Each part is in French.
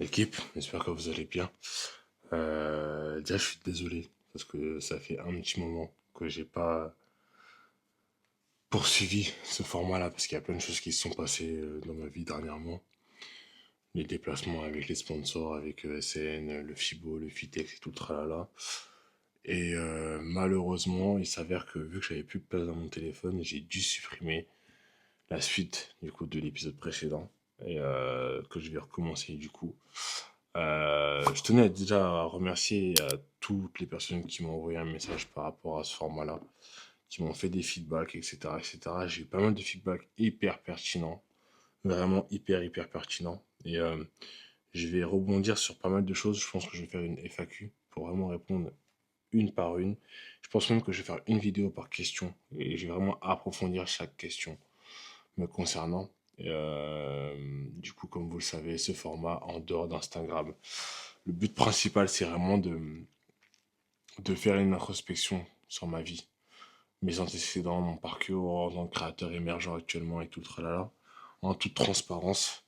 L'équipe, j'espère que vous allez bien. Déjà, je suis désolé parce que ça fait un petit moment que j'ai pas poursuivi ce format-là parce qu'il y a plein de choses qui se sont passées dans ma vie dernièrement. Les déplacements avec les sponsors, avec ESN, le FIBO, le FITEX et tout le tralala. Et malheureusement, il s'avère que vu que j'avais plus de place dans mon téléphone, j'ai dû supprimer la suite du coup de l'épisode précédent et que je vais recommencer du coup. Je tenais déjà à remercier toutes les personnes qui m'ont envoyé un message par rapport à ce format-là, qui m'ont fait des feedbacks, etc., etc. J'ai eu pas mal de feedbacks hyper pertinents, vraiment hyper pertinents. Et je vais rebondir sur pas mal de choses. Je pense que je vais faire une FAQ pour vraiment répondre une par une. Je pense même que je vais faire une vidéo par question et je vais vraiment approfondir chaque question me concernant. Du coup, comme vous le savez, ce format en dehors d'Instagram, le but principal, c'est vraiment de faire une introspection sur ma vie, mes antécédents, mon parcours en tant que créateur émergent actuellement et tout le tralala, en toute transparence.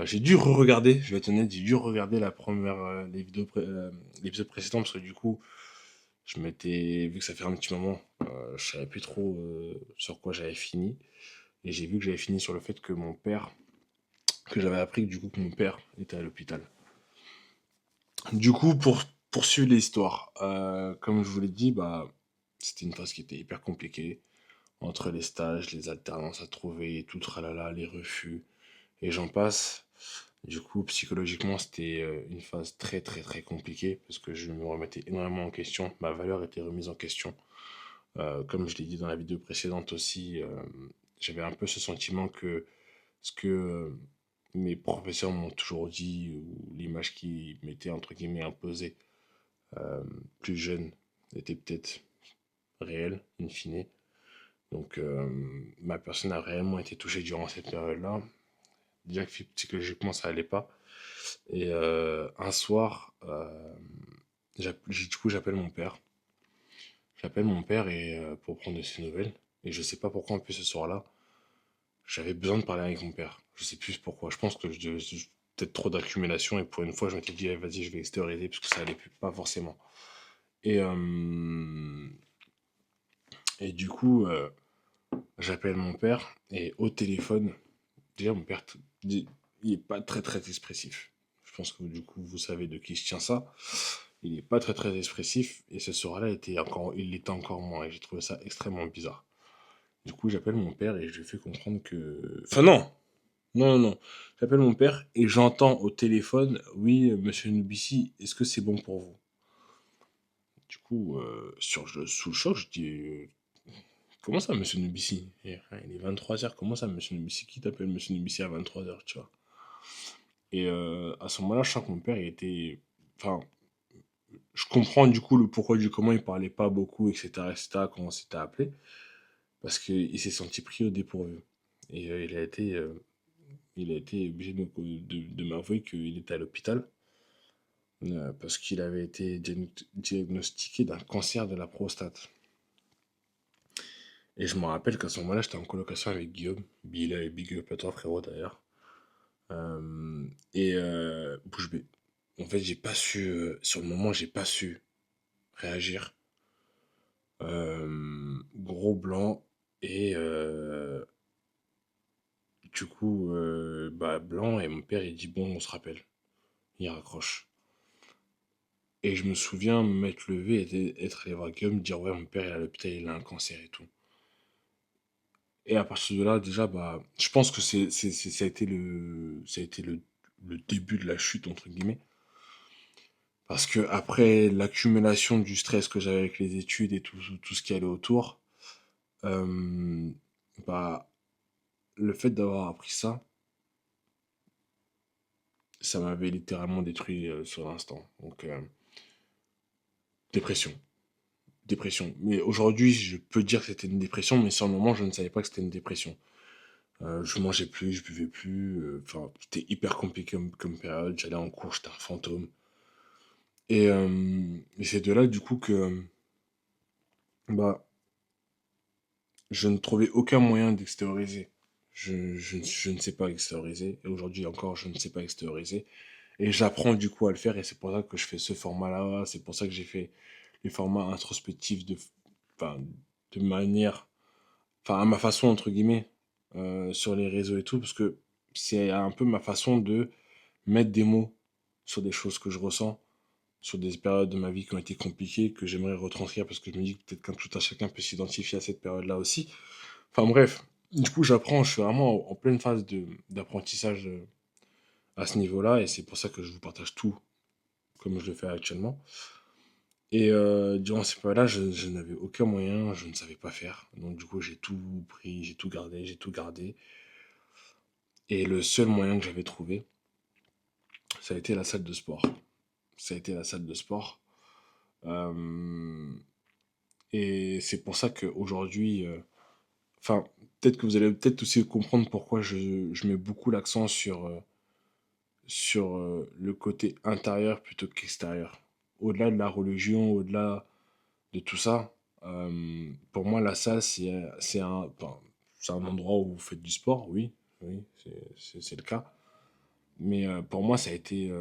J'ai dû re-regarder, je vais être honnête, j'ai dû regarder la première, l'épisode précédent parce que du coup, je m'étais, vu que ça fait un petit moment, je savais plus trop sur quoi j'avais fini. Et j'ai vu que j'avais fini sur le fait que mon père, que j'avais appris que du coup que mon père était à l'hôpital. Du coup, pour poursuivre l'histoire, comme je vous l'ai dit, bah, c'était une phase qui était hyper compliquée, entre les stages, les alternances à trouver, tout tralala, les refus, et j'en passe. Du coup, psychologiquement, c'était une phase très compliquée, parce que je me remettais énormément en question, ma valeur était remise en question. Comme je l'ai dit dans la vidéo précédente aussi, j'avais un peu ce sentiment que ce que mes professeurs m'ont toujours dit, ou l'image qui m'était entre guillemets imposée euh, plus jeune, était peut-être réelle, in fine. Donc ma personne a réellement été touchée durant cette période-là. Déjà que psychologiquement ça allait pas. Et un soir, du coup j'appelle mon père. J'appelle mon père et pour prendre de ses nouvelles. Et je sais pas pourquoi en plus ce soir-là, j'avais besoin de parler avec mon père. Je sais plus pourquoi. Je pense que peut-être trop d'accumulation et pour une fois je m'étais dit, eh, vas-y, je vais extérioriser parce que ça allait plus, pas forcément. Et, et du coup, j'appelle mon père et au téléphone, déjà mon père, il est pas très expressif. Je pense que du coup vous savez de qui je tiens ça. Il est pas très expressif et ce soir-là il était encore moins et j'ai trouvé ça extrêmement bizarre. Du coup j'appelle mon père et je lui fais comprendre que, enfin non. J'appelle mon père et j'entends au téléphone, oui, monsieur Nubissi, est-ce que c'est bon pour vous? Du coup, sous le choc, je dis, comment ça, monsieur Nubissi? Il est 23h, comment ça, monsieur Nubissi? Qui t'appelle monsieur Nubissi à 23h, tu vois? Et à ce moment-là, je sens que mon père, il était. Enfin, je comprends du coup le pourquoi du comment il parlait pas beaucoup, etc., quand on s'était appelé, parce qu'il s'est senti pris au dépourvu. Et il a été obligé de m'avouer qu'il était à l'hôpital parce qu'il avait été diagnostiqué d'un cancer de la prostate. Et je me rappelle qu'à ce moment-là, j'étais en colocation avec Guillaume. Big up à toi, frérot, d'ailleurs. Et bouche bée. En fait, j'ai pas su, sur le moment, j'ai pas su réagir. Gros blanc. Et du coup, bah, blanc. Et mon père, il dit, bon, on se rappelle. Il raccroche. Et je me souviens m'être levé et être allé voir Guillaume, dire, ouais, mon père, il est à l'hôpital, il a un cancer et tout. Et à partir de là, déjà, bah, je pense que ça a été le début de la chute, entre guillemets. Parce que après l'accumulation du stress que j'avais avec les études et tout ce qui allait autour, euh, bah, le fait d'avoir appris ça, ça m'avait littéralement détruit sur l'instant. Donc, dépression. Dépression. Mais aujourd'hui, je peux dire que c'était une dépression, mais sur le moment, je ne savais pas que c'était une dépression. Je mangeais plus, je buvais plus. Enfin, c'était hyper compliqué comme période. J'allais en cours, j'étais un fantôme. Et c'est de là, du coup, que bah, je ne trouvais aucun moyen d'extérioriser. Je ne sais pas extérioriser. Et aujourd'hui encore, je ne sais pas extérioriser. Et j'apprends du coup à le faire et c'est pour ça que je fais ce format-là. C'est pour ça que j'ai fait les formats introspectifs enfin, de manière, enfin à ma façon entre guillemets, sur les réseaux et tout, parce que c'est un peu ma façon de mettre des mots sur des choses que je ressens, sur des périodes de ma vie qui ont été compliquées, que j'aimerais retranscrire parce que je me dis que peut-être qu'un tout à chacun peut s'identifier à cette période-là aussi. Enfin bref, du coup j'apprends, je suis vraiment en pleine phase d'apprentissage à ce niveau-là et c'est pour ça que je vous partage tout comme je le fais actuellement. Et durant ces périodes-là, je n'avais aucun moyen, je ne savais pas faire. Donc du coup j'ai tout pris, j'ai tout gardé, j'ai tout gardé. Et le seul moyen que j'avais trouvé, ça a été la salle de sport. Ça a été la salle de sport. Euh, et c'est pour ça qu'aujourd'hui, enfin, peut-être que vous allez peut-être aussi comprendre pourquoi je mets beaucoup l'accent sur le côté intérieur plutôt qu'extérieur. Au-delà de la religion, au-delà de tout ça, pour moi, la salle, enfin, c'est un endroit où vous faites du sport, oui, oui, c'est le cas. Mais pour moi, ça a été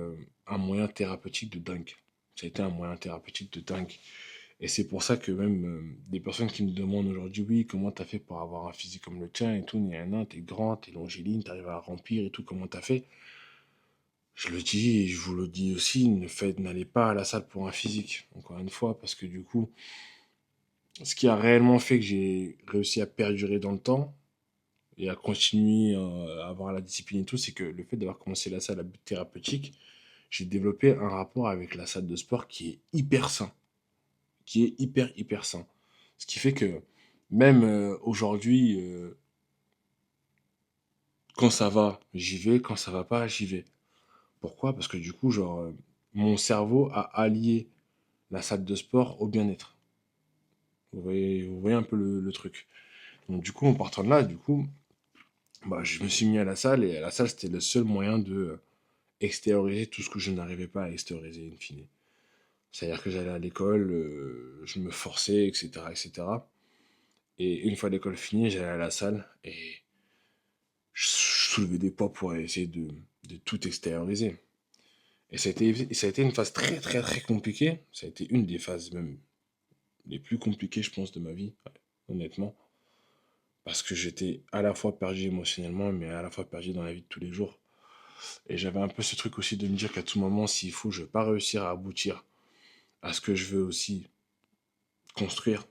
un moyen thérapeutique de dingue. Ça a été un moyen thérapeutique de dingue. Et c'est pour ça que même des personnes qui me demandent aujourd'hui, oui, comment t'as fait pour avoir un physique comme le tien et tout, t'es grand, t'es longiligne, t'arrives à remplir et tout, comment t'as fait? Je le dis et je vous le dis aussi, n'allez pas à la salle pour un physique, encore une fois, parce que du coup, ce qui a réellement fait que j'ai réussi à perdurer dans le temps et à continuer à avoir la discipline et tout, c'est que le fait d'avoir commencé la salle à but thérapeutique, j'ai développé un rapport avec la salle de sport qui est hyper sain, qui est hyper sain. Ce qui fait que même aujourd'hui, quand ça va, j'y vais, quand ça va pas, j'y vais. Pourquoi? Parce que du coup, genre, mon cerveau a allié la salle de sport au bien-être. Vous voyez un peu le truc. Donc du coup, en partant de là, du coup, bah, je me suis mis à la salle et à la salle, c'était le seul moyen de extérioriser tout ce que je n'arrivais pas à extérioriser in fine. C'est-à-dire que j'allais à l'école, je me forçais, etc., etc. Et une fois l'école finie, j'allais à la salle et je soulevais des poids pour essayer de tout extérioriser. Ça a été une phase très compliquée. Ça a été une des phases même les plus compliquées, je pense, de ma vie, honnêtement. Parce que j'étais à la fois perdu émotionnellement, mais à la fois perdu dans la vie de tous les jours. Et j'avais un peu ce truc aussi de me dire qu'à tout moment, s'il faut, je ne vais pas réussir à aboutir à ce que je veux aussi construire,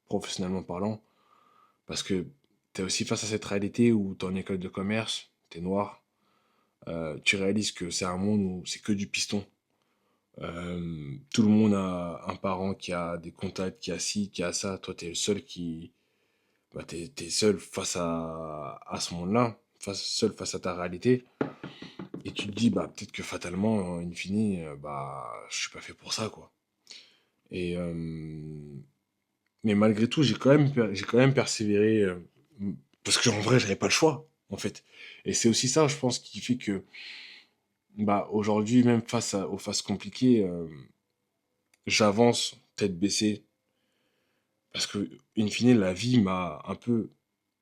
professionnellement parlant. Parce que tu es aussi face à cette réalité où tu es en école de commerce, tu es noir, tu réalises que c'est un monde où c'est que du piston. Tout le monde a un parent qui a des contacts, qui a ci, qui a ça. Toi, tu es le seul qui. Bah, t'es seul face à ce monde-là, seul face à ta réalité. Et tu te dis, bah, peut-être que fatalement, in fine, bah, je suis pas fait pour ça, quoi. Et, mais malgré tout, j'ai quand même persévéré, parce que en vrai, j'avais pas le choix, en fait. Et c'est aussi ça, je pense, qui fait que, bah, aujourd'hui, même aux phases compliquées, j'avance tête baissée, parce que, in fine, la vie m'a un peu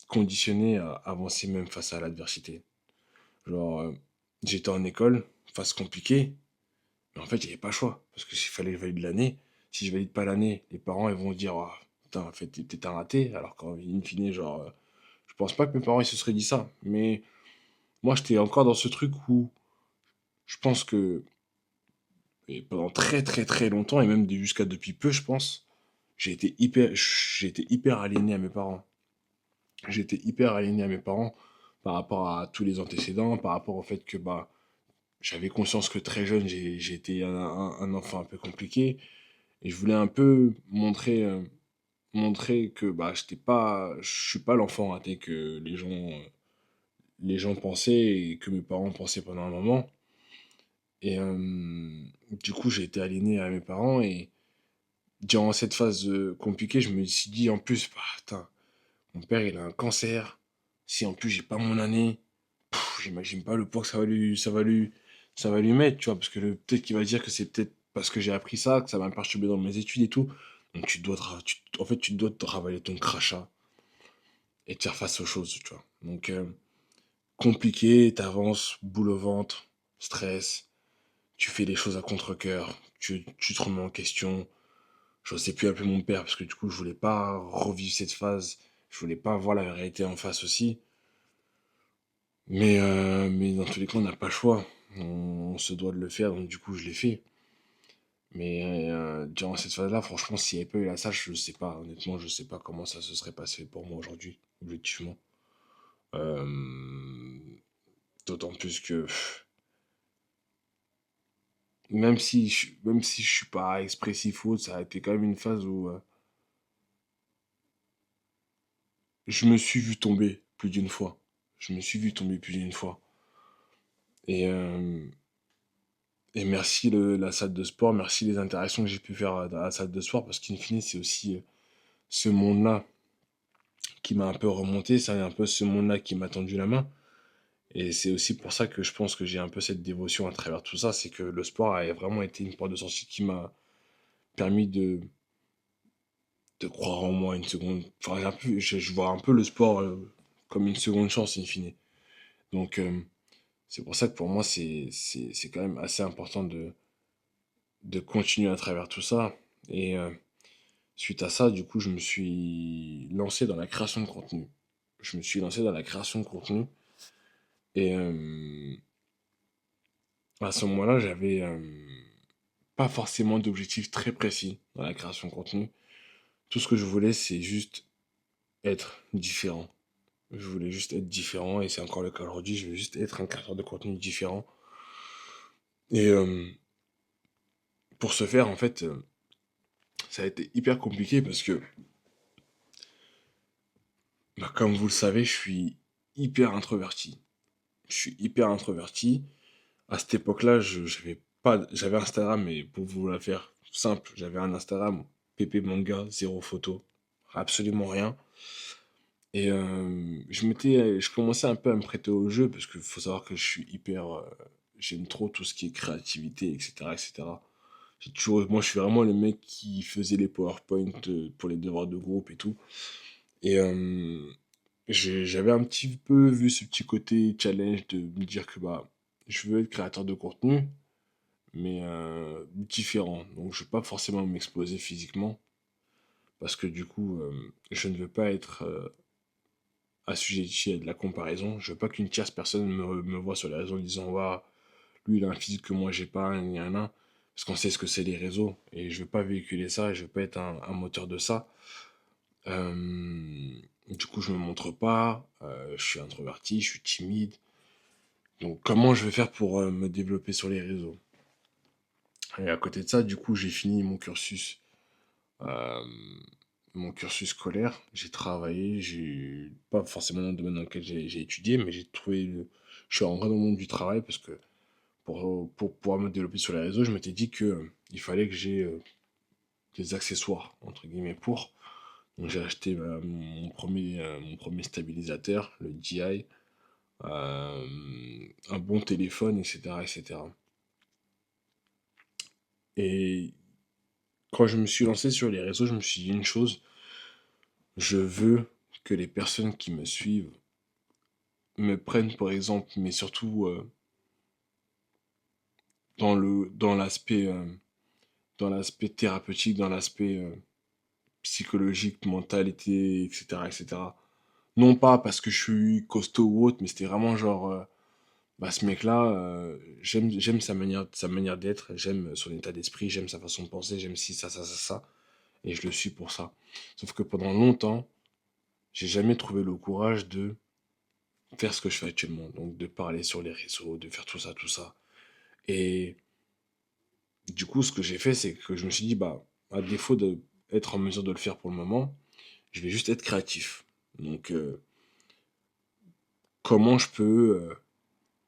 conditionné à avancer même face à l'adversité. Genre, j'étais en école, phase compliquée, mais en fait, j'avais pas le choix. Parce que s'il fallait valider l'année, si je valide pas l'année, les parents, ils vont dire, oh, putain, en fait, t'es peut-être un raté. Alors qu'en fine, genre, je pense pas que mes parents, ils se seraient dit ça. Mais moi, j'étais encore dans ce truc où je pense que, et pendant très longtemps, et même jusqu'à depuis peu, je pense, j'ai été hyper aliéné à mes parents. J'ai été hyper aliéné à mes parents par rapport à tous les antécédents, par rapport au fait que, bah, j'avais conscience que très jeune, j'ai été un enfant un peu compliqué. Et je voulais un peu montrer que bah, je suis pas l'enfant raté que les gens pensaient et que mes parents pensaient pendant un moment. Et du coup, j'ai été aliéné à mes parents. Et durant cette phase compliquée, je me suis dit en plus, bah, putain, mon père, il a un cancer. Si en plus, j'ai pas mon année, j'imagine pas le poids que ça va lui mettre, tu vois, parce que peut-être qu'il va dire que c'est peut-être parce que j'ai appris ça, que ça m'a perturbé dans mes études et tout. Donc en fait, tu dois te ravaler ton crachat et te faire face aux choses, tu vois. Donc, compliqué, t'avances, boule au ventre, stress. tu fais les choses à contre-cœur, tu te remets en question. Je n'osais plus appeler mon père parce que du coup, je voulais pas revivre cette phase. Je voulais pas voir la réalité en face aussi. Mais dans tous les cas, on n'a pas le choix. On se doit de le faire, donc du coup, je l'ai fait. Mais durant cette phase-là, franchement, s'il n'y avait pas eu la salle, je sais pas. Honnêtement, je sais pas comment ça se serait passé pour moi aujourd'hui, objectivement. Euh, D'autant plus que même si je suis pas expressif ou autre, ça a été quand même une phase où je me suis vu tomber plus d'une fois. Je me suis vu tomber plus d'une fois. Et, euh, et merci la salle de sport, merci les interactions que j'ai pu faire dans la salle de sport, parce qu'in fine, c'est aussi ce monde-là qui m'a un peu remonté, c'est un peu ce monde-là qui m'a tendu la main. Et c'est aussi pour ça que je pense que j'ai un peu cette dévotion à travers tout ça, c'est que le sport a vraiment été une porte de sortie qui m'a permis de croire en moi une seconde. Enfin, je vois un peu le sport comme une seconde chance, in fine. Donc, c'est pour ça que pour moi, c'est quand même assez important de continuer à travers tout ça. Et suite à ça, du coup, je me suis lancé dans la création de contenu. Je me suis lancé dans la création de contenu. Et à ce moment-là, j'avais pas forcément d'objectif très précis dans la création de contenu. Tout ce que je voulais, c'est juste être différent. Je voulais juste être différent et c'est encore le cas aujourd'hui. Je veux juste être un créateur de contenu différent. Et pour ce faire, en fait, ça a été hyper compliqué parce que, bah, comme vous le savez, je suis hyper introverti. Je suis hyper introverti. À cette époque-là, j'avais Instagram, mais pour vous la faire simple, j'avais un Instagram PP Manga, zéro photo, absolument rien. Et je commençais un peu à me prêter au jeu parce qu'il faut savoir que je suis j'aime trop tout ce qui est créativité, etc., etc. Moi, je suis vraiment le mec qui faisait les PowerPoint pour les devoirs de groupe et tout. Et j'avais un petit peu vu ce petit côté challenge de me dire que bah, je veux être créateur de contenu, mais différent. Donc, je ne veux pas forcément m'exposer physiquement parce que du coup, je ne veux pas être assujetti à de la comparaison. Je veux pas qu'une tierce personne me voit sur les réseaux en disant, waouh, lui, il a un physique que moi, j'ai pas, il y en a. Parce qu'on sait ce que c'est les réseaux. Et je veux pas véhiculer ça, et je veux pas être un moteur de ça. Du coup, je me montre pas, je suis introverti, je suis timide. Donc, comment je vais faire pour me développer sur les réseaux? Et à côté de ça, du coup, j'ai fini euh, mon cursus scolaire. J'ai travaillé, j'ai pas forcément dans le domaine dans lequel j'ai étudié, mais je suis rentré dans le monde du travail parce que pour pouvoir me développer sur les réseaux, je m'étais dit que il fallait que j'ai des accessoires entre guillemets pour. Donc j'ai acheté mon premier stabilisateur, le DI, euh, un bon téléphone, etc., etc. Et quand je me suis lancé sur les réseaux, je me suis dit une chose, je veux que les personnes qui me suivent me prennent pour exemple, mais surtout dans l'aspect thérapeutique, dans l'aspect psychologique, mentalité, etc., etc. Non pas parce que je suis costaud ou autre, mais c'était vraiment genre, bah ce mec-là, j'aime sa manière d'être, j'aime son état d'esprit, j'aime sa façon de penser, j'aime ci, ça, et je le suis pour ça. Sauf que pendant longtemps, j'ai jamais trouvé le courage de faire ce que je fais actuellement, donc de parler sur les réseaux, de faire tout ça, tout ça. Et du coup, ce que j'ai fait, c'est que je me suis dit, bah, à défaut d'être en mesure de le faire pour le moment, je vais juste être créatif. Donc, comment je peux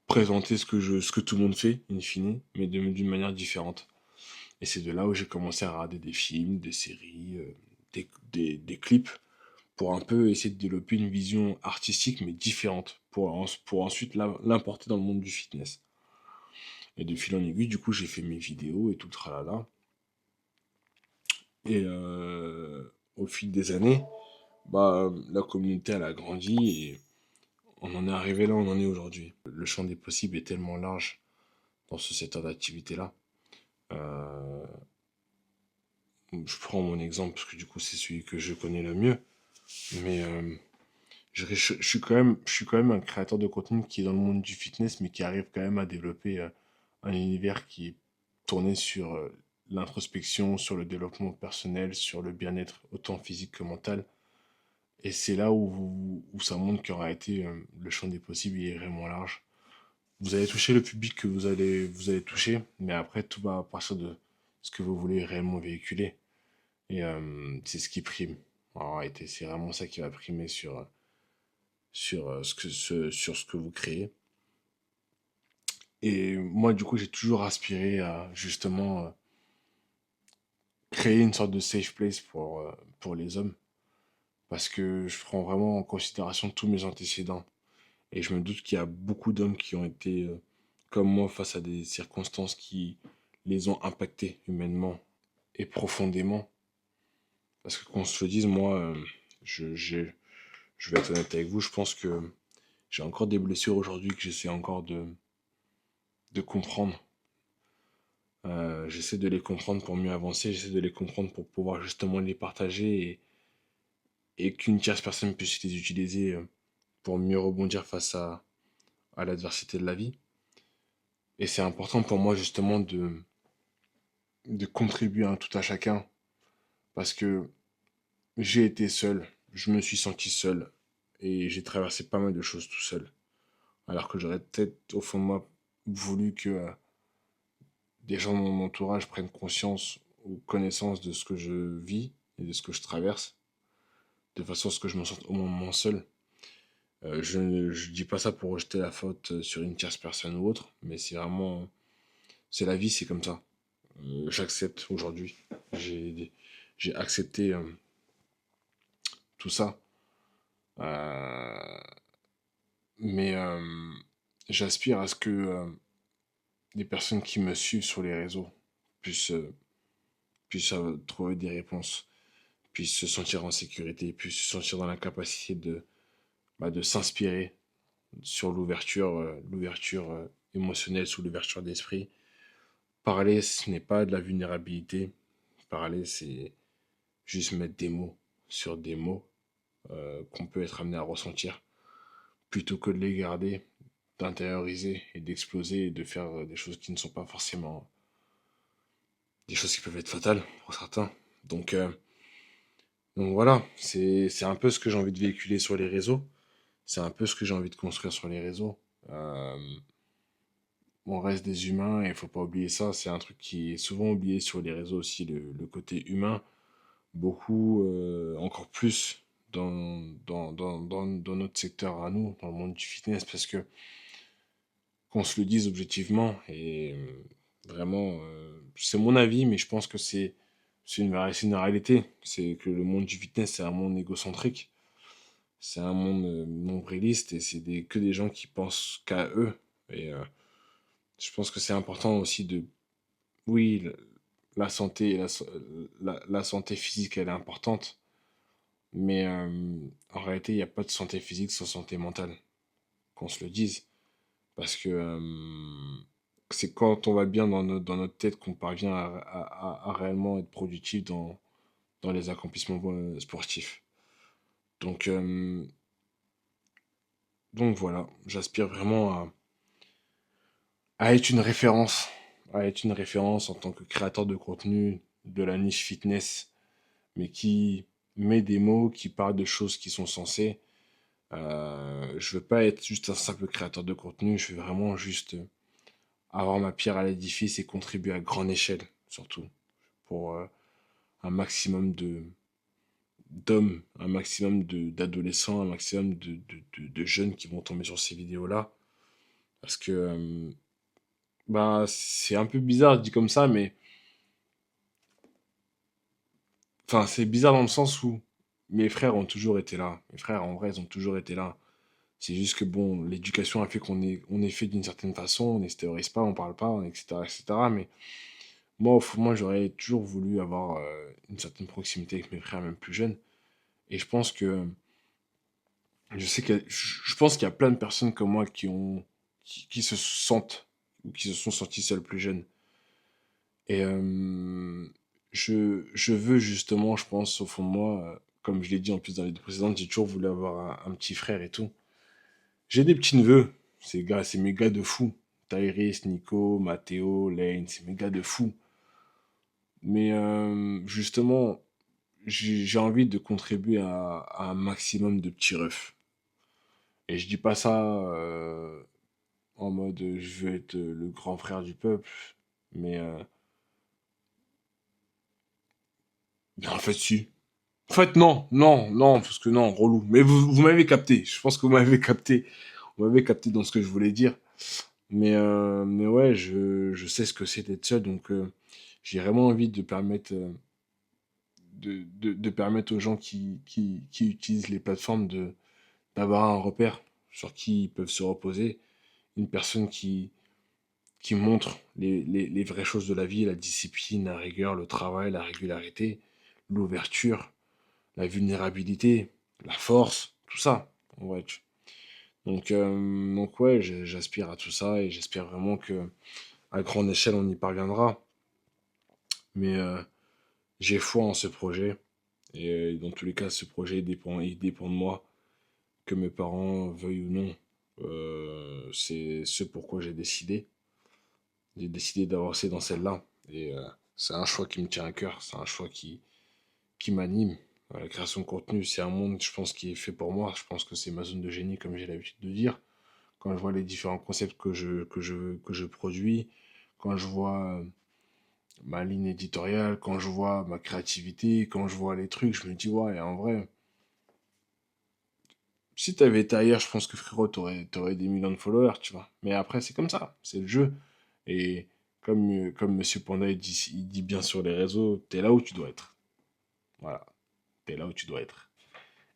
présenter ce que tout le monde fait, in fine, mais d'une manière différente. Et c'est de là où j'ai commencé à regarder des films, des séries, des clips, pour un peu essayer de développer une vision artistique, mais différente, pour ensuite l'importer dans le monde du fitness. Et de fil en aiguille, du coup, j'ai fait mes vidéos et tout le tralala. Et au fil des années, bah, la communauté, elle a grandi et on en est arrivé là où on en est aujourd'hui. Le champ des possibles est tellement large dans ce secteur d'activité-là. Euh, je prends mon exemple parce que du coup c'est celui que je connais le mieux, mais je suis quand même un créateur de contenu qui est dans le monde du fitness, mais qui arrive quand même à développer un univers qui est tourné sur l'introspection, sur le développement personnel, sur le bien-être autant physique que mental. Et c'est là où ça montre qu'en réalité, le champ des possibles il est vraiment large. Vous allez toucher le public que vous allez toucher, mais après, tout va partir de ce que vous voulez réellement véhiculer. Et c'est ce qui prime. En réalité, c'est vraiment ça qui va primer sur ce que vous créez. Et moi, du coup, j'ai toujours aspiré à justement créer une sorte de safe place pour les hommes. Parce que je prends vraiment en considération tous mes antécédents. Et je me doute qu'il y a beaucoup d'hommes qui ont été, comme moi, face à des circonstances qui les ont impactés humainement et profondément. Parce que qu'on se le dise, moi, je, j'ai- je vais être honnête avec vous, je pense que j'ai encore des blessures aujourd'hui que j'essaie encore de comprendre. J'essaie de les comprendre pour mieux avancer, j'essaie de les comprendre pour pouvoir justement les partager et qu'une tierce personne puisse les utiliser pour mieux rebondir face à l'adversité de la vie. Et c'est important pour moi justement de contribuer à un tout à chacun parce que j'ai été seul, je me suis senti seul et j'ai traversé pas mal de choses tout seul. Alors que j'aurais peut-être au fond de moi voulu que des gens de mon entourage prennent conscience ou connaissance de ce que je vis et de ce que je traverse, de façon à ce que je me sente au moins moins seul. Je dis pas ça pour rejeter la faute sur une tierce personne ou autre, mais c'est vraiment, c'est la vie, c'est comme ça. J'accepte aujourd'hui. J'ai, j'ai accepté tout ça. Euh, mais j'aspire à ce que les personnes qui me suivent sur les réseaux puissent, puissent trouver des réponses, puissent se sentir en sécurité, puissent se sentir dans la capacité de s'inspirer sur l'ouverture émotionnelle, sous l'ouverture d'esprit. Parler, ce n'est pas de la vulnérabilité. Parler, c'est juste mettre des mots sur des mots qu'on peut être amené à ressentir, plutôt que de les garder, d'intérioriser et d'exploser et de faire des choses qui ne sont pas forcément des choses qui peuvent être fatales pour certains. Donc, euh, donc voilà, c'est un peu ce que j'ai envie de véhiculer sur les réseaux. C'est un peu ce que j'ai envie de construire sur les réseaux. Euh, on reste des humains et il faut pas oublier ça. C'est un truc qui est souvent oublié sur les réseaux aussi, le côté humain. Beaucoup, encore plus dans notre secteur à nous, dans le monde du fitness, parce que qu'on se le dise objectivement, et vraiment, c'est mon avis, mais je pense que c'est une réalité. C'est que le monde du fitness, c'est un monde égocentrique. C'est un monde nombriliste et c'est que des gens qui pensent qu'à eux. Et je pense que c'est important aussi oui, la santé, la santé physique, elle est importante, mais en réalité, il n'y a pas de santé physique sans santé mentale, qu'on se le dise. Parce que c'est quand on va bien dans notre tête qu'on parvient à réellement être productif dans les accomplissements sportifs. Donc, euh, donc voilà, j'aspire vraiment à être une référence, à être une référence en tant que créateur de contenu de la niche fitness, mais qui met des mots, qui parle de choses qui sont sensées. Je veux pas être juste un simple créateur de contenu, je veux vraiment juste avoir ma pierre à l'édifice et contribuer à grande échelle, surtout, pour un maximum d'hommes, un maximum d'adolescents, un maximum de jeunes qui vont tomber sur ces vidéos-là. Parce que bah, c'est un peu bizarre dit comme ça, mais enfin, c'est bizarre dans le sens où mes frères ont toujours été là. Mes frères, en vrai, ils ont toujours été là. C'est juste que, bon, l'éducation a fait on est fait d'une certaine façon, on ne se théorise pas, on parle pas, etc., etc. Mais moi, au fond, moi, j'aurais toujours voulu avoir une certaine proximité avec mes frères, même plus jeunes. Et je pense que, je pense qu'il y a plein de personnes comme moi qui se sentent ou qui se sont sentis seuls plus jeunes. Et je veux justement, je pense, au fond de moi, comme je l'ai dit en plus dans les deux précédentes, j'ai toujours voulu avoir un petit frère et tout. J'ai des petits neveux, c'est mes gars de fou. Tyrese, Nico, Matteo, Lane, c'est mes gars de fou. Mais justement, j'ai envie de contribuer à un maximum de petits refs. Et je dis pas ça en mode je veux être le grand frère du peuple, mais en fait, si. En fait, non, non, non, parce que non, relou. Mais vous m'avez capté. Je pense que vous m'avez capté. Vous m'avez capté dans ce que je voulais dire. Mais ouais, je sais ce que c'est d'être seul, donc j'ai vraiment envie de permettre, de permettre aux gens qui utilisent les plateformes d'avoir un repère sur qui ils peuvent se reposer. Une personne qui montre les vraies choses de la vie, la discipline, la rigueur, le travail, la régularité, l'ouverture, la vulnérabilité, la force, tout ça. Ouais, donc ouais, j'aspire à tout ça et j'espère vraiment que à grande échelle on y parviendra. Mais j'ai foi en ce projet et dans tous les cas ce projet il dépend de moi, que mes parents veuillent ou non. C'est ce pourquoi j'ai décidé. J'ai décidé d'avancer dans celle-là et c'est un choix qui me tient à cœur, c'est un choix qui m'anime. La création de contenu, c'est un monde, je pense, qui est fait pour moi. Je pense que c'est ma zone de génie, comme j'ai l'habitude de dire. Quand je vois les différents concepts que je produis, quand je vois ma ligne éditoriale, quand je vois ma créativité, quand je vois les trucs, je me dis, ouais, en vrai, si t'avais été ailleurs, je pense que frérot, t'aurais des millions de followers, tu vois. Mais après, c'est comme ça, c'est le jeu. Et comme Monsieur Panda, il dit bien sur les réseaux, t'es là où tu dois être. Voilà, t'es là où tu dois être.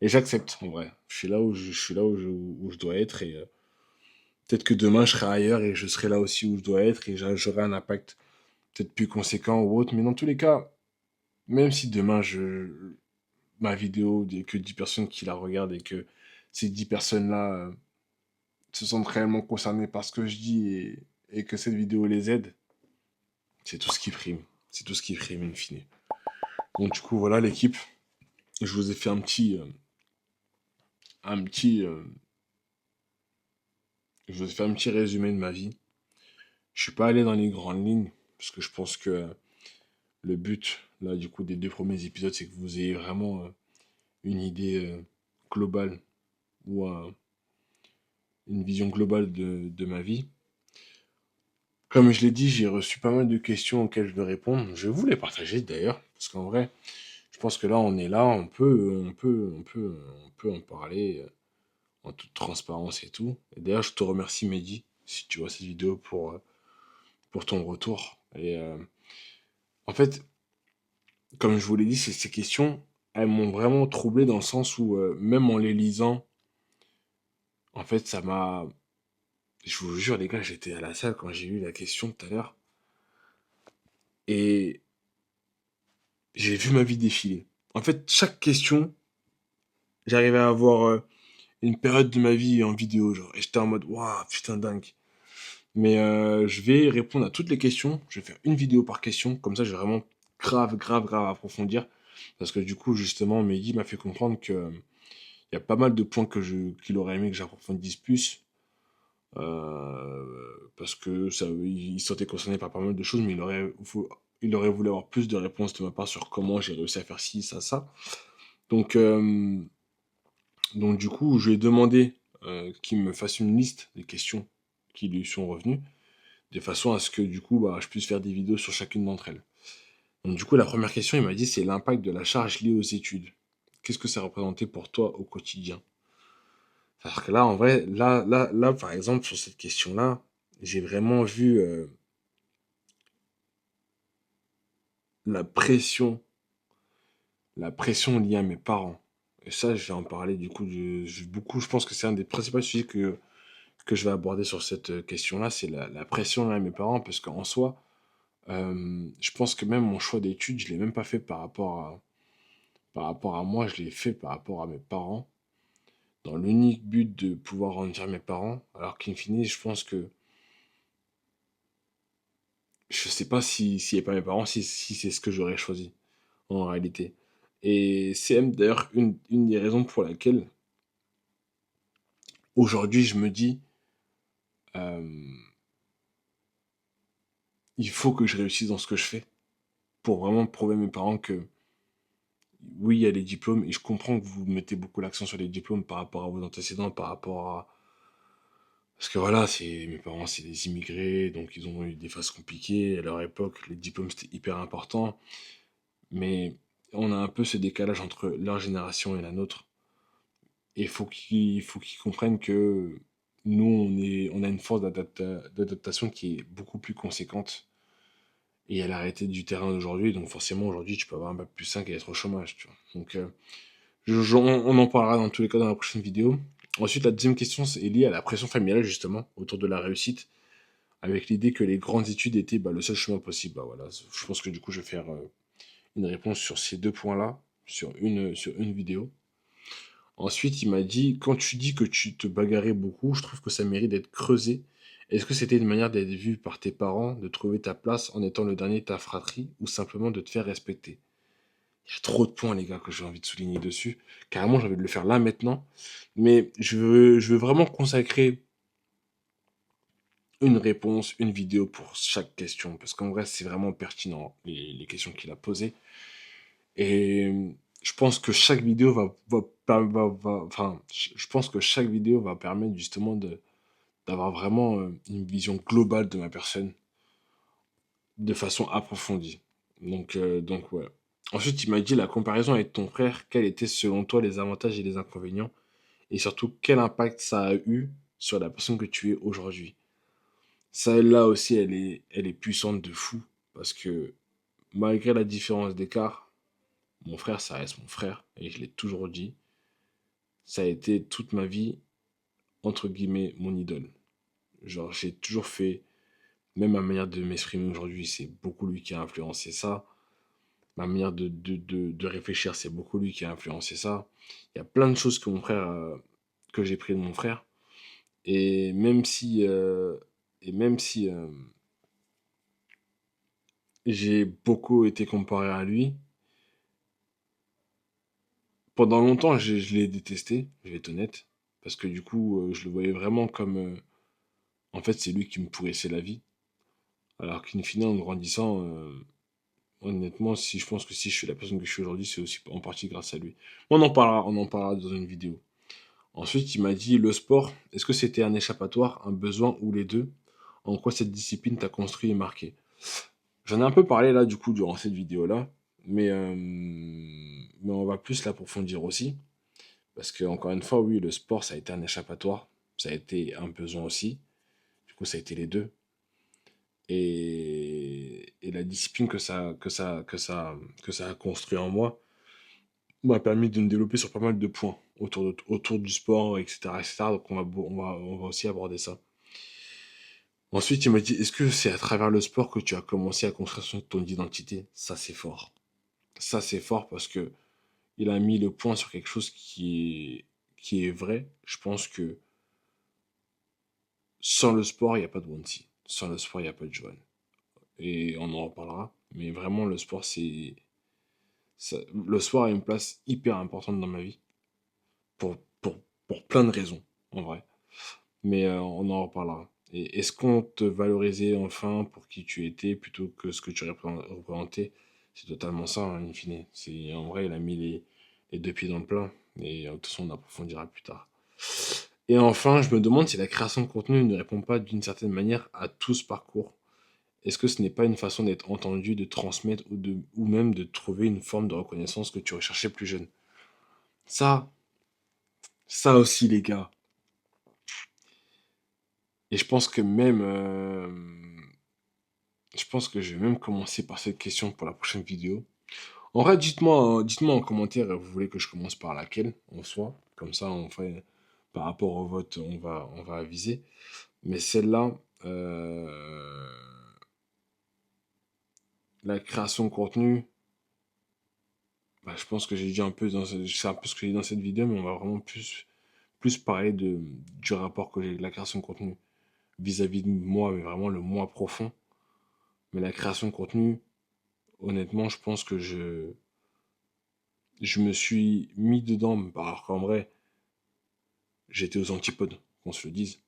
Et j'accepte, en vrai. Je suis là où je dois être et peut-être que demain je serai ailleurs et je serai là aussi où je dois être et j'aurai un impact peut-être plus conséquent ou autre. Mais dans tous les cas, même si demain ma vidéo, il n'y a que 10 personnes qui la regardent et que ces 10 personnes-là se sentent réellement concernées par ce que je dis et que cette vidéo les aide, c'est tout ce qui prime. C'est tout ce qui prime, in fine. Donc du coup, voilà l'équipe. Je vous ai fait un petit, je vous ai fait un petit résumé de ma vie. Je suis pas allé dans les grandes lignes parce que je pense que le but, là, du coup, des deux premiers épisodes, c'est que vous ayez vraiment une idée globale ou une vision globale de ma vie. Comme je l'ai dit, j'ai reçu pas mal de questions auxquelles je vais répondre. Je vais vous les partager d'ailleurs, parce qu'en vrai, je pense que là, on est là, on peut en parler en toute transparence et tout. Et d'ailleurs, je te remercie, Mehdi, si tu vois cette vidéo pour ton retour. Et en fait, comme je vous l'ai dit, ces questions, elles m'ont vraiment troublé dans le sens où, même en les lisant, en fait, ça m'a. Je vous jure, les gars, j'étais à la salle quand j'ai lu la question tout à l'heure. Et j'ai vu ma vie défiler. En fait, chaque question, j'arrivais à avoir une période de ma vie en vidéo, genre. Et j'étais en mode, waouh, putain, dingue. Mais je vais répondre à toutes les questions. Je vais faire une vidéo par question. Comme ça, je vais vraiment grave approfondir. Parce que du coup, justement, Mehdi m'a fait comprendre que il y a pas mal de points qu'il aurait aimé que j'approfondisse plus. Parce que il se sentait concerné par pas mal de choses, mais il aurait voulu avoir plus de réponses de ma part sur comment j'ai réussi à faire ci, ça. Donc, euh, donc du coup, je lui ai demandé qu'il me fasse une liste des questions qui lui sont revenues, de façon à ce que du coup, bah, je puisse faire des vidéos sur chacune d'entre elles. Donc du coup, la première question, il m'a dit, c'est l'impact de la charge liée aux études. Qu'est-ce que ça représentait pour toi au quotidien? Alors que là, en vrai, là, par exemple, sur cette question-là, j'ai vraiment vu la pression, la pression liée à mes parents. Et ça, je vais en parler du coup beaucoup. Je pense que c'est un des principaux sujets que je vais aborder sur cette question-là, c'est la pression liée à mes parents, parce qu'en soi, je pense que même mon choix d'études, je l'ai même pas fait par rapport à moi, je l'ai fait par rapport à mes parents, dans l'unique but de pouvoir rendre fiers mes parents, alors qu'in fine, je pense que je sais pas s'il n'y a pas mes parents, si c'est ce que j'aurais choisi, en réalité. Et c'est même d'ailleurs une des raisons pour laquelle, aujourd'hui, je me dis, euh, il faut que je réussisse dans ce que je fais, pour vraiment prouver à mes parents que, oui, il y a les diplômes, et je comprends que vous mettez beaucoup l'accent sur les diplômes par rapport à vos antécédents, par rapport à... Parce que voilà, mes parents, c'est des immigrés, donc ils ont eu des phases compliquées. À leur époque, les diplômes, c'était hyper important. Mais on a un peu ce décalage entre leur génération et la nôtre. Et il faut qu'ils comprennent que nous, on a une force d'adaptation qui est beaucoup plus conséquente. Et elle a arrêté du terrain d'aujourd'hui. Donc forcément, aujourd'hui, tu peux avoir un bac plus 5 et être au chômage. Tu vois. Donc on en parlera dans tous les cas dans la prochaine vidéo. Ensuite, la deuxième question est liée à la pression familiale, justement, autour de la réussite, avec l'idée que les grandes études étaient le seul chemin possible. Bah voilà, je pense que du coup, je vais faire une réponse sur ces deux points-là, sur une vidéo. Ensuite, il m'a dit, quand tu dis que tu te bagarrais beaucoup, je trouve que ça mérite d'être creusé. Est-ce que c'était une manière d'être vu par tes parents, de trouver ta place en étant le dernier de ta fratrie, ou simplement de te faire respecter? Il y a trop de points, les gars, que j'ai envie de souligner dessus. Carrément, j'ai envie de le faire là, maintenant. Mais je veux vraiment consacrer une réponse, une vidéo pour chaque question, parce qu'en vrai, c'est vraiment pertinent, les questions qu'il a posées. Et je pense que chaque vidéo enfin, je pense que chaque vidéo va permettre justement d'avoir vraiment une vision globale de ma personne de façon approfondie. Donc ouais. Ensuite, il m'a dit la comparaison avec ton frère, quels étaient selon toi les avantages et les inconvénients, et surtout quel impact ça a eu sur la personne que tu es aujourd'hui. Celle-là aussi, elle est puissante de fou, parce que malgré la différence d'écart, mon frère, ça reste mon frère, et je l'ai toujours dit, ça a été toute ma vie, entre guillemets, mon idole. Genre, j'ai toujours fait, même ma manière de m'exprimer aujourd'hui, c'est beaucoup lui qui a influencé ça. Ma manière de réfléchir, c'est beaucoup lui qui a influencé ça. Il y a plein de choses que j'ai pris de mon frère. Et même si j'ai beaucoup été comparé à lui, pendant longtemps, je l'ai détesté, je vais être honnête. Parce que du coup, je le voyais vraiment comme, en fait, c'est lui qui me pourrissait la vie. Alors qu'in fine, en grandissant, honnêtement, si je pense que si je suis la personne que je suis aujourd'hui, c'est aussi en partie grâce à lui. On en parlera dans une vidéo. Ensuite, il m'a dit le sport, est-ce que c'était un échappatoire, un besoin ou les deux? En quoi cette discipline t'a construit et marqué? J'en ai un peu parlé là, du coup, durant cette vidéo-là, mais on va plus l'approfondir aussi. Parce que, encore une fois, oui, le sport, ça a été un échappatoire, ça a été un besoin aussi. Du coup, ça a été les deux. Et la discipline que ça a construit en moi m'a permis de me développer sur pas mal de points autour du sport, etc., etc. Donc on va aussi aborder ça. Ensuite, il m'a dit, est-ce que c'est à travers le sport que tu as commencé à construire ton identité? Ça, c'est fort. Ça, c'est fort parce que il a mis le point sur quelque chose qui est vrai. Je pense que sans le sport, il n'y a pas de Wanty. Sans le sport, il n'y a pas de Johan. Et on en reparlera. Mais vraiment, le sport, le sport a une place hyper importante dans ma vie. Pour plein de raisons, en vrai. Mais on en reparlera. Et est-ce qu'on te valorisait enfin pour qui tu étais plutôt que ce que tu représentais? C'est totalement ça, hein, in fine. En vrai, il a mis les deux pieds dans le plat. Et de toute façon, on approfondira plus tard. Et enfin, je me demande si la création de contenu ne répond pas d'une certaine manière à tout ce parcours. Est-ce que ce n'est pas une façon d'être entendu, de transmettre ou même de trouver une forme de reconnaissance que tu recherchais plus jeune? Ça, ça aussi, les gars. Et je pense que je vais même commencer par cette question pour la prochaine vidéo. En vrai, dites-moi en commentaire, vous voulez que je commence par laquelle, en soi. Comme ça, on fait, par rapport au vote, on va aviser. Mais celle-là, la création de contenu, bah, je pense que j'ai dit un peu c'est un peu ce que j'ai dit dans cette vidéo, mais on va vraiment plus parler du rapport que j'ai avec la création de contenu vis-à-vis de moi, mais vraiment le moi profond. Mais la création de contenu, honnêtement, je pense que je me suis mis dedans, alors qu'en vrai, j'étais aux antipodes, qu'on se le dise.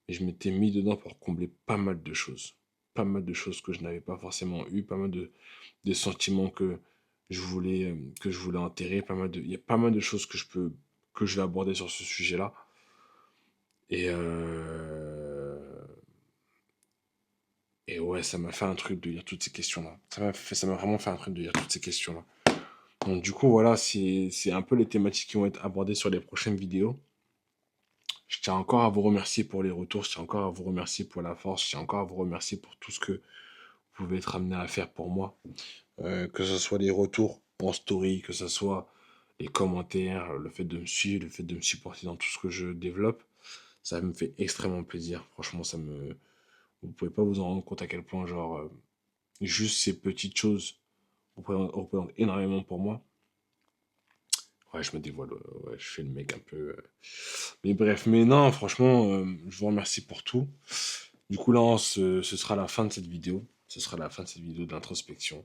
Et je m'étais mis dedans pour combler pas mal de choses. Pas mal de choses que je n'avais pas forcément eues, pas mal de sentiments que je voulais enterrer, il y a pas mal de choses que je vais aborder sur ce sujet-là. Et, et ouais, ça m'a fait un truc de lire toutes ces questions-là. Ça m'a vraiment fait un truc de lire toutes ces questions-là. Donc du coup, voilà, c'est un peu les thématiques qui vont être abordées sur les prochaines vidéos. Je tiens encore à vous remercier pour les retours, je tiens encore à vous remercier pour la force, je tiens encore à vous remercier pour tout ce que vous pouvez être amené à faire pour moi. Que ce soit les retours en story, que ce soit les commentaires, le fait de me suivre, le fait de me supporter dans tout ce que je développe, ça me fait extrêmement plaisir. Franchement, vous pouvez pas vous en rendre compte à quel point, genre, juste ces petites choses représentent énormément pour moi. Ouais, je me dévoile, ouais, je fais le mec un peu. Mais bref, mais non, franchement, je vous remercie pour tout. Du coup, là, ce sera la fin de cette vidéo. Ce sera la fin de cette vidéo d'introspection.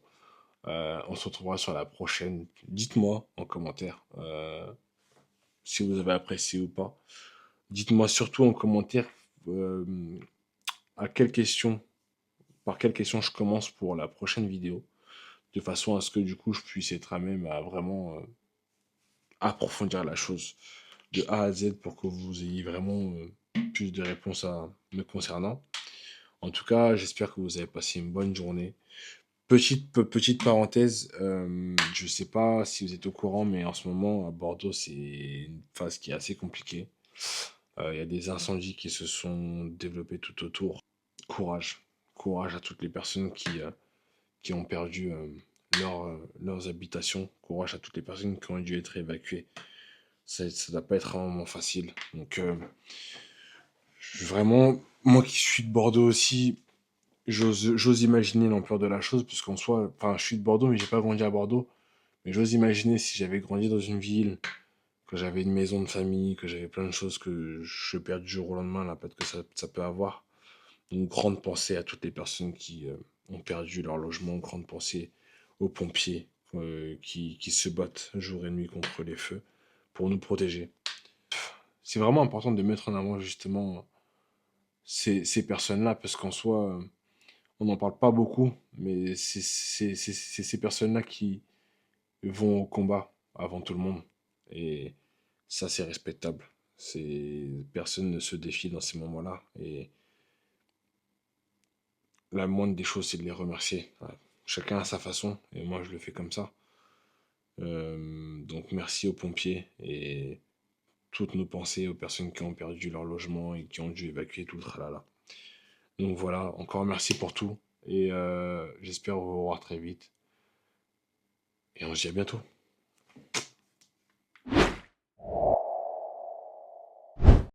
On se retrouvera sur la prochaine. Dites-moi en commentaire si vous avez apprécié ou pas. Dites-moi surtout en commentaire euh, à quelle question, par quelle question je commence pour la prochaine vidéo, de façon à ce que du coup je puisse être à même à vraiment approfondir la chose de A à Z pour que vous ayez vraiment plus de réponses me concernant. En tout cas, j'espère que vous avez passé une bonne journée. Petite parenthèse, je sais pas si vous êtes au courant, mais en ce moment, à Bordeaux, c'est une phase qui est assez compliquée. Il y a des incendies qui se sont développés tout autour. Courage. Courage à toutes les personnes qui ont perdu leurs habitations. Courage à toutes les personnes qui ont dû être évacuées. Ça ne doit pas être un moment facile. Donc, vraiment, moi qui suis de Bordeaux aussi, j'ose imaginer l'ampleur de la chose, puisqu'en soi, enfin, je suis de Bordeaux, mais j'ai pas grandi à Bordeaux. Mais j'ose imaginer si j'avais grandi dans une ville, que j'avais une maison de famille, que j'avais plein de choses que je perds du jour au lendemain, l'impact que ça peut avoir. Une grande pensée à toutes les personnes qui ont perdu leur logement, une grande pensée aux pompiers qui se battent jour et nuit contre les feux pour nous protéger. C'est vraiment important de mettre en avant justement ces personnes-là, parce qu'en soi, on n'en parle pas beaucoup, mais c'est ces personnes-là qui vont au combat avant tout le monde. Et ça, c'est respectable. Personne ne se défie dans ces moments-là. Et la moindre des choses, c'est de les remercier. Voilà. Chacun a sa façon, et moi, je le fais comme ça. Donc, merci aux pompiers et toutes nos pensées aux personnes qui ont perdu leur logement et qui ont dû évacuer tout le tralala. Donc voilà, encore merci pour tout. Et j'espère vous revoir très vite. Et on se dit à bientôt.